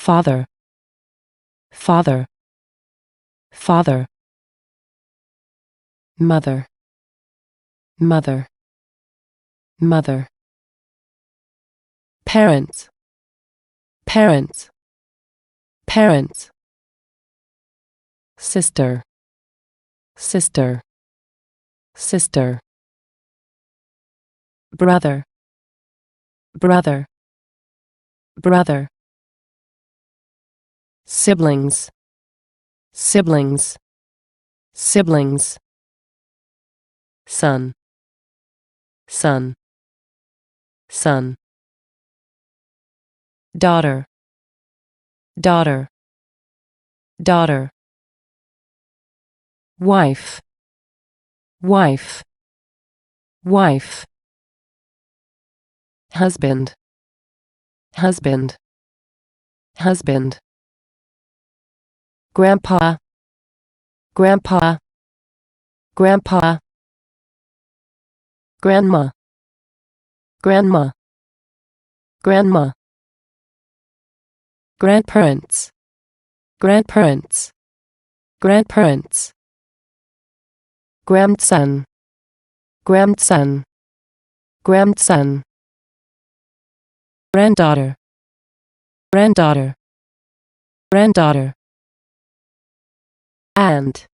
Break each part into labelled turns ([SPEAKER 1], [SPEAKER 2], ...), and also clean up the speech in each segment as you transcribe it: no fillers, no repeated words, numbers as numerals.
[SPEAKER 1] father, father, father, mother, mother, mother, parents, parents, parents, sister, sister, sister, brother, brother, brother, siblings, siblings, siblings, son, son, son, daughter, daughter, daughter, wife, wife, wife, husband, husband, husband, grandpa, grandpa, grandpa, grandma, grandma, grandma, grandparents, grandparents, grandparents, grandson, grandson, grandson, granddaughter, granddaughter, granddaughter, and,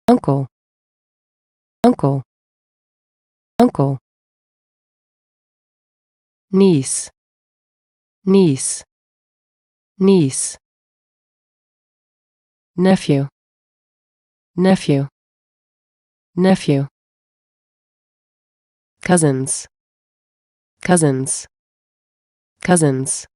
[SPEAKER 1] uncle, uncle, uncle, niece, niece, niece, nephew, nephew, nephew, cousins, cousins, cousins,